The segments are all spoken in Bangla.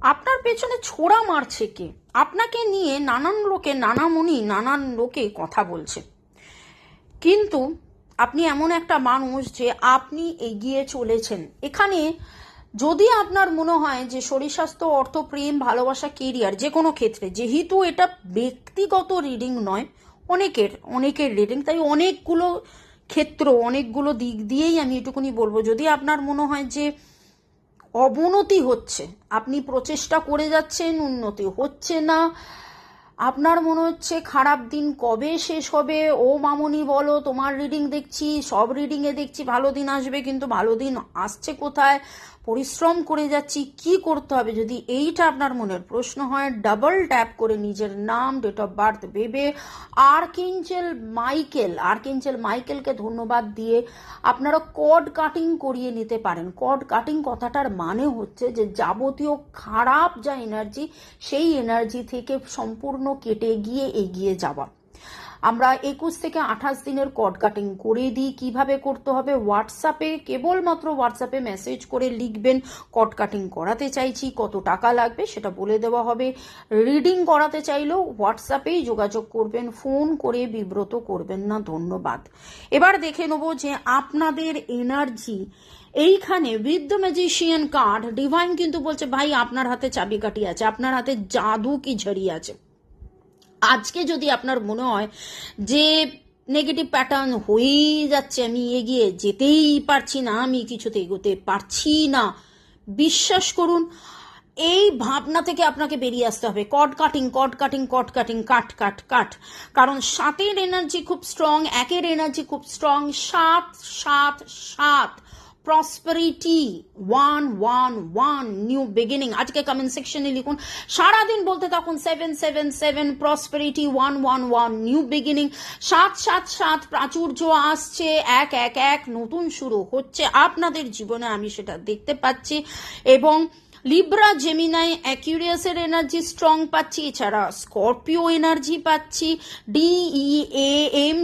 আপনার পেছনে ছোড়া মারছে কে? আপনাকে নিয়ে নানান লোকে, নানান লোকে কথা বলছে, কিন্তু আপনি এমন একটা মানুষ যে আপনি এগিয়ে চলেছেন। এখানে যদি আপনার মনে হয় যে শরীর স্বাস্থ্য, অর্থ, প্রেম, ভালোবাসা, কেরিয়ার, যে কোনো ক্ষেত্রে, যেহেতু এটা ব্যক্তিগত রিডিং নয়, অনেকের রিডিং, তাই অনেকগুলো ক্ষেত্র, অনেকগুলো দিক দিয়েই আমি এটুকুনি বলবো, যদি আপনার মনে হয় যে অবনতি হচ্ছে, আপনি প্রচেষ্টা করে যাচ্ছেন, উন্নতি হচ্ছে না, আপনার মনে হচ্ছে খারাপ দিন কবে শেষ হবে, ও মামনি বলো, তোমার রিডিং দেখছি, সব রিডিংয়ে দেখছি ভালো দিন আসবে, কিন্তু ভালো দিন আসছে কোথায়, পরিশ্রম করে যাচ্ছি, কি করতে হবে, যদি এইটা আপনার মনের প্রশ্ন হয়, ডাবল ট্যাপ করে নিজের নাম, ডেট অফ বার্থ ভেবে আর্কেঞ্জেল মাইকেলকে ধন্যবাদ দিয়ে আপনারা কর্ড কাটিং করিয়ে নিতে পারেন। কর্ড কাটিং কথাটার মানে হচ্ছে যে যাবতীয় খারাপ যা এনার্জি, সেই এনার্জি থেকে সম্পূর্ণ কেটে গিয়ে এগিয়ে যাওয়া। আমরা 21 থেকে 28 দিনের কর্ড কাটিং করে দিই। কিভাবে করতে হবে? হোয়াটসঅ্যাপে, কেবলমাত্র হোয়াটসঅ্যাপে মেসেজ করে লিখবেন কর্ড কাটিং করাতে চাইছি, কত টাকা লাগবে সেটা বলে দেওয়া হবে। রিডিং করাতে চাইলেও হোয়াটসঅ্যাপেই যোগাযোগ করবেন, ফোন করে বিব্রত করবেন না। ধন্যবাদ। এবার দেখে নেব যে আপনাদের এনার্জি এইখানে with the magician card, divine কিন্তু বলছে ভাই আপনার হাতে চাবিকাঠি আছে, আপনার হাতে জাদু কি ঝড়ি আছে। আজকে যদি আপনার মনে হয় যে নেগেটিভ প্যাটার্ন হয়েই যাচ্ছে, আমি এগিয়ে যেতেই পারছি না, আমি কিছুতে এগোতে পারছি না, বিশ্বাস করুন এই ভাবনা থেকে আপনাকে বেরিয়ে আসতে হবে। কর্ড কাটিং, কাট। কারণ 7-এর এনার্জি খুব স্ট্রং, 1-এর এনার্জি খুব স্ট্রং। 7 prosperity 1 new beginning. আজকে কমেন্ট সেকশনে লিখুন, সারাদিন বলতে থাকুন 7 প্রসপারিটি 1 নিউ বিগিনিং। 7 প্রাচুর্য আসছে, 1 নতুন শুরু হচ্ছে আপনাদের জীবনে, আমি সেটা দেখতে পাচ্ছি। এবং লিব্রা, জেমিনাই, অ্যাকুরিয়াসের এনার্জি স্ট্রং পাচ্ছি, এছাড়া স্করপিও এনার্জি পাচ্ছি। DEAMGIANDYOCHE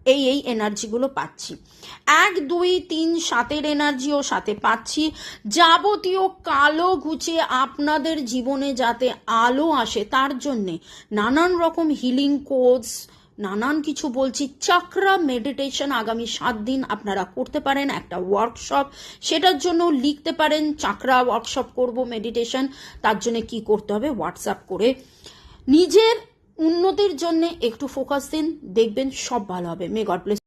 এই এনার্জিগুলো পাচ্ছি। 1, 2, 3, 7-এর এনার্জিও সাথে পাচ্ছি। যাবতীয় কালো ঘুচে আপনাদের জীবনে যাতে আলো আসে, তার জন্যে নানান রকম হিলিং কোর্স, নানান কিছু বলছি। চক্রা মেডিটেশন আগামী 7 দিন আপনারা করতে পারেন, একটা ওয়ার্কশপ, সেটার জন্য লিখতে পারেন চক্রা ওয়ার্কশপ করব, মেডিটেশন। তার জন্য কি করতে হবে? হোয়াটসঅ্যাপ করে নিজের উন্নতির জন্য একটু ফোকাস দিন, দেখবেন সব ভালো হবে। May God bless.